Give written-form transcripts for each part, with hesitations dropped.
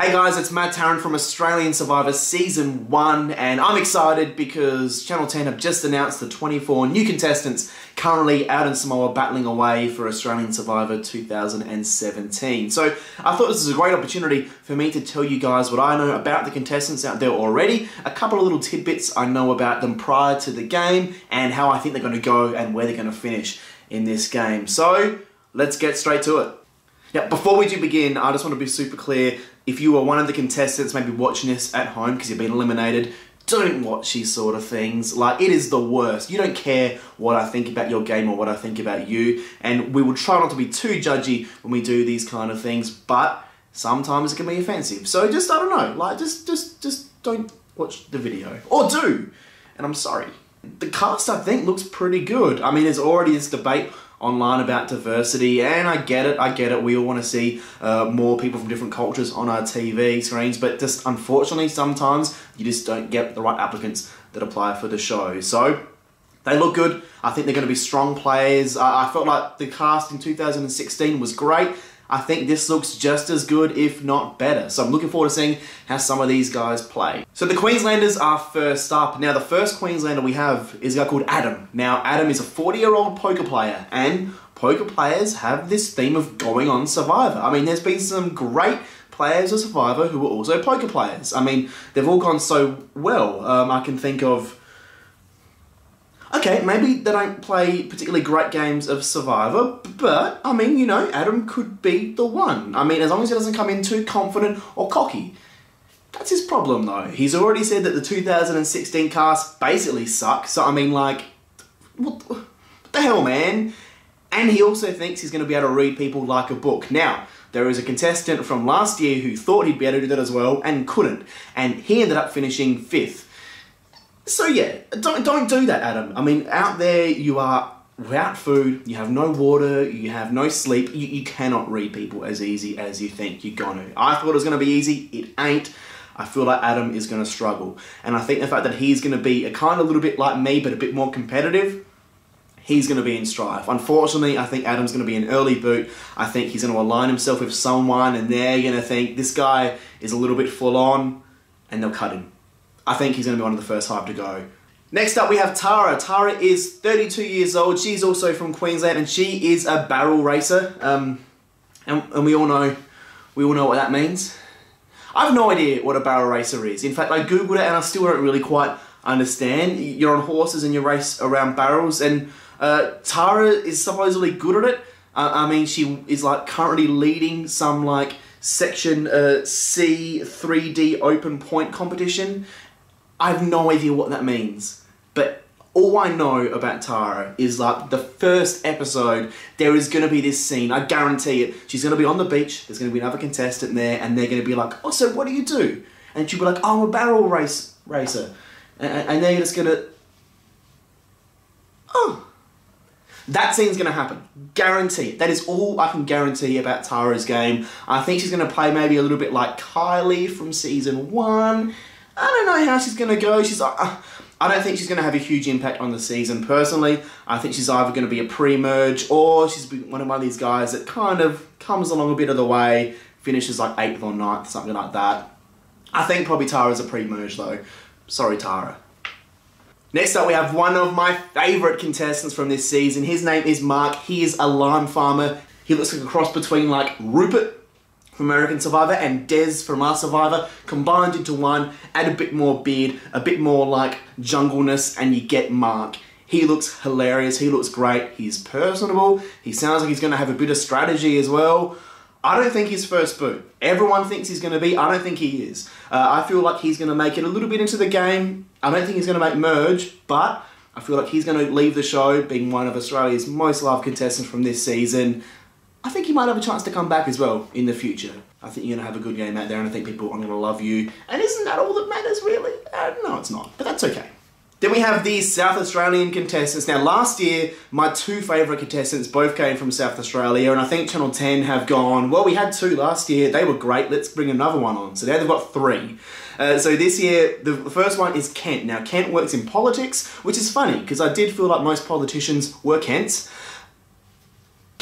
Hey guys, it's Tarrant from Australian Survivor Season 1, and I'm excited because Channel 10 have just announced the 24 new contestants currently out in Samoa battling away for Australian Survivor 2017. So I thought this was a great opportunity for me to tell you guys what I know about the contestants out there already, a couple of little tidbits I know about them prior to the game, and how I think they're going to go and where they're going to finish in this game. So let's get straight to it. Now, before we do begin, I just want to be super clear. If you are one of the contestants maybe watching this at home because you've been eliminated, don't watch these sort of things. Like, it is the worst. You don't care what I think about your game or what I think about you, and we will try not to be too judgy when we do these kind of things, but sometimes it can be offensive. So just, I don't know, like, just don't watch the video. Or do, and I'm sorry. The cast, I think, looks pretty good. I mean, there's already this debate online about diversity, and I get it, we all want to see more people from different cultures on our TV screens, but just unfortunately sometimes you just don't get the right applicants that apply for the show. So they look good. I think they're going to be strong players. I felt like the cast in 2016 was great. I think this looks just as good, if not better. So I'm looking forward to seeing how some of these guys play. So the Queenslanders are first up. Now, the first Queenslander we have is a guy called Adam. Now, Adam is a 40-year-old poker player, and poker players have this theme of going on Survivor. I mean, there's been some great players of Survivor who are also poker players. I mean, they've all gone so well. I can think of... Okay, maybe they don't play particularly great games of Survivor, but, I mean, you know, Adam could be the one. I mean, as long as he doesn't come in too confident or cocky. That's his problem, though. He's already said that the 2016 cast basically sucks, so, I mean, like, what the hell, man? And he also thinks he's going to be able to read people like a book. Now, there is a contestant from last year who thought he'd be able to do that as well, and couldn't, and he ended up finishing 5th. So yeah, don't do that, Adam. I mean, out there you are without food, you have no water, you have no sleep, you cannot read people as easy as you think you're gonna. I thought it was gonna be easy, it ain't. I feel like Adam is gonna struggle. And I think the fact that he's gonna be a kind of little bit like me, but a bit more competitive, he's gonna be in strife. Unfortunately, I think Adam's gonna be an early boot. I think he's gonna align himself with someone and they're gonna think this guy is a little bit full on, and they'll cut him. I think he's going to be one of the first 5 to go. Next up we have Tara. Tara is 32 years old. She's also from Queensland and she is a barrel racer. And we all know what that means. I have no idea what a barrel racer is. In fact, I googled it and I still don't really quite understand. You're on horses and you race around barrels, and Tara is supposedly good at it. I mean, she is like currently leading some like Section C 3D open point competition. I have no idea what that means, but all I know about Tara is like the first episode, there is going to be this scene, I guarantee it. She's going to be on the beach, there's going to be another contestant there, and they're going to be like, oh, so what do you do? And she'll be like, oh, I'm a barrel racer. And they're just going to, oh. That scene's going to happen. Guarantee it. That is all I can guarantee about Tara's game. I think she's going to play maybe a little bit like Kylie from Season 1. I don't know how she's going to go. I don't think she's going to have a huge impact on the season, personally. I think she's either going to be a pre-merge, or she's one of these guys that kind of comes along a bit of the way, finishes like 8th or 9th, something like that. I think probably Tara's a pre-merge, though. Sorry, Tara. Next up, we have one of my favourite contestants from this season. His name is Mark. He is a lime farmer. He looks like a cross between like Rupert from American Survivor and Des from our Survivor combined into one. Add a bit more beard, a bit more like jungleness, and you get Mark. He looks hilarious. He looks great. He's personable. He sounds like he's going to have a bit of strategy as well. I don't think he's first boot. Everyone thinks he's going to be. I don't think he is. I feel like he's going to make it a little bit into the game. I don't think he's going to make merge, but I feel like he's going to leave the show being one of Australia's most loved contestants from this season. I think he might have a chance to come back as well in the future. I think you're going to have a good game out there, and I think people are going to love you. And isn't that all that matters, really? No, it's not, but that's okay. Then we have these South Australian contestants. Now, last year, my 2 favourite contestants both came from South Australia, and I think Channel 10 have gone, well, we had 2 last year, they were great, let's bring another one on. So now they've got 3. So this year, the first one is Kent. Now, Kent works in politics, which is funny, because I did feel like most politicians were Kents.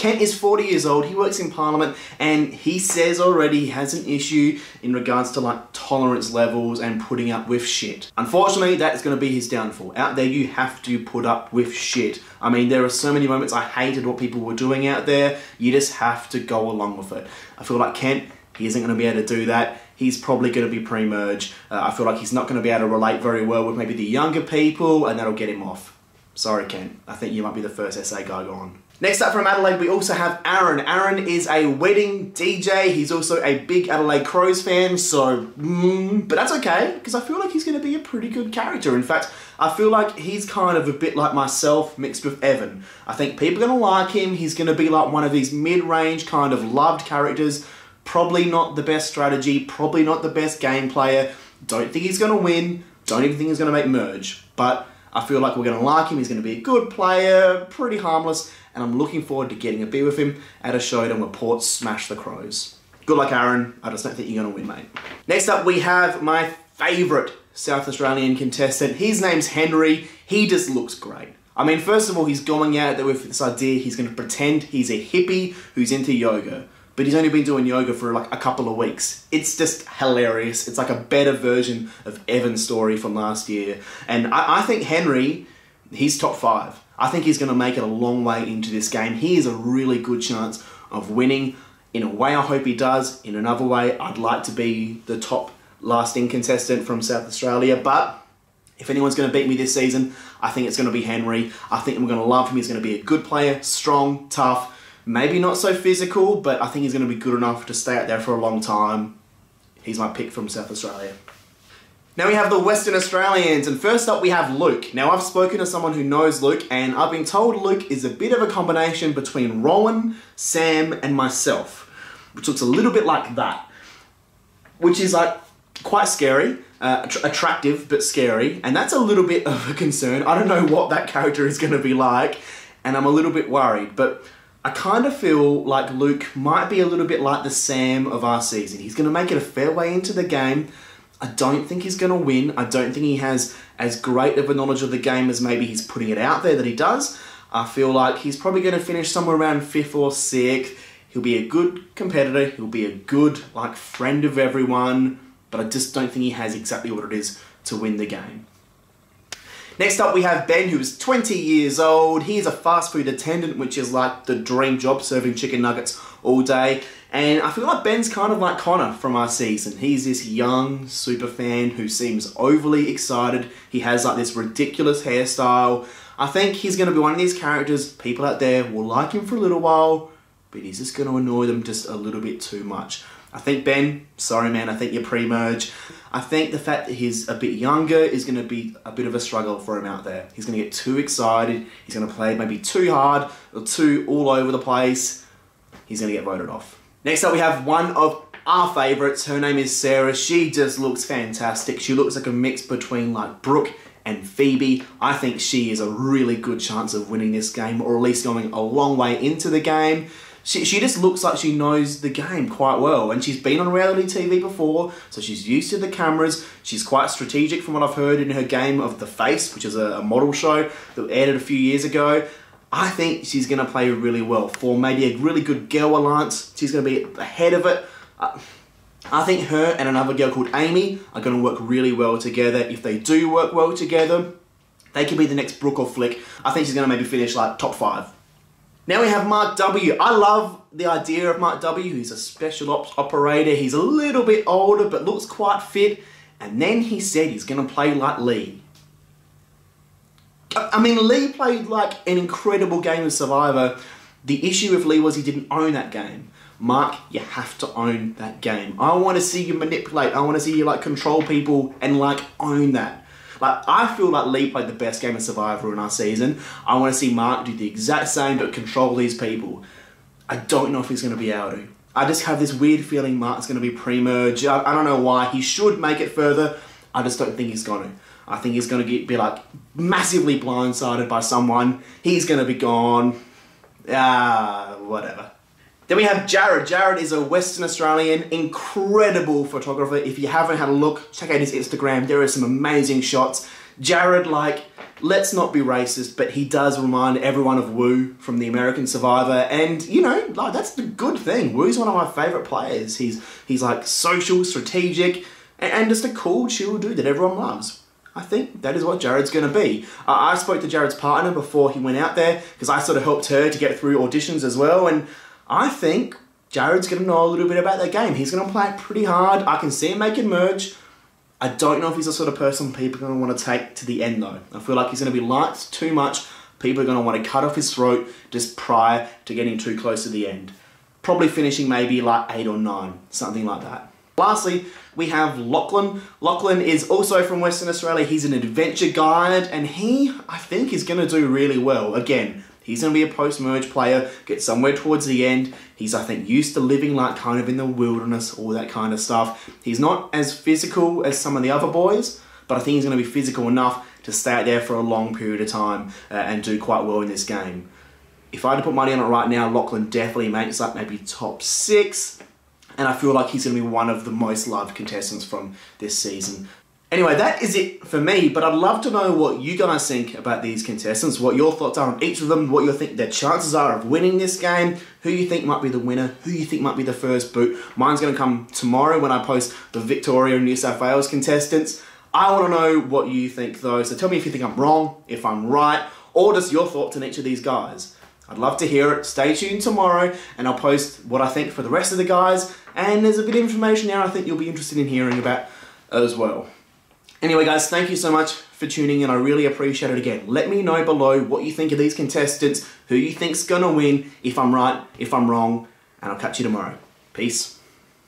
Kent is 40 years old, he works in Parliament, and he says already he has an issue in regards to like tolerance levels and putting up with shit. Unfortunately, that is going to be his downfall. Out there, you have to put up with shit. I mean, there are so many moments I hated what people were doing out there. You just have to go along with it. I feel like Kent, he isn't going to be able to do that. He's probably going to be pre-merge. I feel like he's not going to be able to relate very well with maybe the younger people, and that'll get him off. Sorry, Kent. I think you might be the first SA guy gone. Next up from Adelaide, we also have Aaron. Aaron is a wedding DJ. He's also a big Adelaide Crows fan, so, but that's okay, because I feel like he's going to be a pretty good character. In fact, I feel like he's kind of a bit like myself mixed with Evan. I think people are going to like him. He's going to be like one of these mid-range kind of loved characters. Probably not the best strategy, probably not the best game player. Don't think he's going to win. Don't even think he's going to make merge. But I feel like we're going to like him. He's going to be a good player, pretty harmless, and I'm looking forward to getting a beer with him at a showdown where Port smash the Crows. Good luck, Aaron. I just don't think you're going to win, mate. Next up, we have my favourite South Australian contestant. His name's Henry. He just looks great. I mean, first of all, he's going out there with this idea. He's going to pretend he's a hippie who's into yoga. But he's only been doing yoga for like a couple of weeks. It's just hilarious. It's like a better version of Evan's story from last year. And I think Henry, he's top 5. I think he's going to make it a long way into this game. He has a really good chance of winning. In a way, I hope he does. In another way, I'd like to be the top lasting contestant from South Australia. But if anyone's going to beat me this season, I think it's going to be Henry. I think I'm going to love him. He's going to be a good player, strong, tough. Maybe not so physical, but I think he's going to be good enough to stay out there for a long time. He's my pick from South Australia. Now we have the Western Australians, and first up we have Luke. Now I've spoken to someone who knows Luke, and I've been told Luke is a bit of a combination between Rowan, Sam, and myself, which looks a little bit like that, which is like quite scary, attractive but scary, and that's a little bit of a concern. I don't know what that character is going to be like, and I'm a little bit worried, but I kind of feel like Luke might be a little bit like the Sam of our season. He's going to make it a fair way into the game. I don't think he's going to win. I don't think he has as great of a knowledge of the game as maybe he's putting it out there that he does. I feel like he's probably going to finish somewhere around 5th or 6th. He'll be a good competitor. He'll be a good like friend of everyone. But I just don't think he has exactly what it is to win the game. Next up we have Ben, who is 20 years old. He is a fast food attendant, which is like the dream job, serving chicken nuggets all day. And I feel like Ben's kind of like Connor from our season. He's this young super fan who seems overly excited. He has like this ridiculous hairstyle. I think he's going to be one of these characters, people out there will like him for a little while, but he's just going to annoy them just a little bit too much. I think Ben, sorry man, I think you're pre-merge. I think the fact that he's a bit younger is going to be a bit of a struggle for him out there. He's going to get too excited. He's going to play maybe too hard or too all over the place. He's going to get voted off. Next up we have one of our favourites. Her name is Sarah. She just looks fantastic. She looks like a mix between like Brooke and Phoebe. I think she is a really good chance of winning this game, or at least going a long way into the game. She just looks like she knows the game quite well, and she's been on reality TV before, so she's used to the cameras. She's quite strategic from what I've heard in her game of The Face, which is a model show that aired a few years ago. I think she's going to play really well for maybe a really good girl alliance. She's going to be ahead of it. I think her and another girl called Amy are going to work really well together. If they do work well together, they could be the next Brooke or Flick. I think she's going to maybe finish like top 5. Now we have Mark W. I love the idea of Mark W. He's a special ops operator. He's a little bit older but looks quite fit. And then he said he's going to play like Lee. I mean, Lee played like an incredible game of Survivor. The issue with Lee was he didn't own that game. Mark, you have to own that game. I want to see you manipulate. I want to see you like control people and like own that. Like, I feel like Lee played the best game of Survivor in our season. I want to see Mark do the exact same but control these people. I don't know if he's going to be able to. I just have this weird feeling Mark's going to be pre-merge. I don't know why. He should make it further. I just don't think he's going to. I think he's going to be like massively blindsided by someone. He's going to be gone. Whatever. Then we have Jared. Jared is a Western Australian, incredible photographer. If you haven't had a look, check out his Instagram. There are some amazing shots. Jared, like, let's not be racist, but he does remind everyone of Wu from the American Survivor, and, you know, like, that's the good thing. Wu's one of my favourite players. He's like, social, strategic, and just a cool, chill dude that everyone loves. I think that is what Jared's going to be. I spoke to Jared's partner before he went out there, because I sort of helped her to get through auditions as well, and I think Jared's going to know a little bit about the game. He's going to play it pretty hard. I can see him making merge. I don't know if he's the sort of person people are going to want to take to the end, though. I feel like he's going to be liked too much. People are going to want to cut off his throat just prior to getting too close to the end. Probably finishing maybe like 8 or 9, something like that. Lastly, we have Lachlan. Lachlan is also from Western Australia. He's an adventure guide, and he, I think, is going to do really well. Again, he's going to be a post-merge player, get somewhere towards the end. He's, I think, used to living like kind of in the wilderness, all that kind of stuff. He's not as physical as some of the other boys, but I think he's going to be physical enough to stay out there for a long period of time and do quite well in this game. If I had to put money on it right now, Lachlan definitely makes up maybe top 6. And I feel like he's going to be one of the most loved contestants from this season. Anyway, that is it for me, but I'd love to know what you guys think about these contestants, what your thoughts are on each of them, what you think their chances are of winning this game, who you think might be the winner, who you think might be the first boot. Mine's going to come tomorrow when I post the Victoria and New South Wales contestants. I want to know what you think though, so tell me if you think I'm wrong, if I'm right, or just your thoughts on each of these guys. I'd love to hear it. Stay tuned tomorrow and I'll post what I think for the rest of the guys, and there's a bit of information there I think you'll be interested in hearing about as well. Anyway guys, thank you so much for tuning in. I really appreciate it again. Let me know below what you think of these contestants, who you think's gonna win, if I'm right, if I'm wrong, and I'll catch you tomorrow. Peace.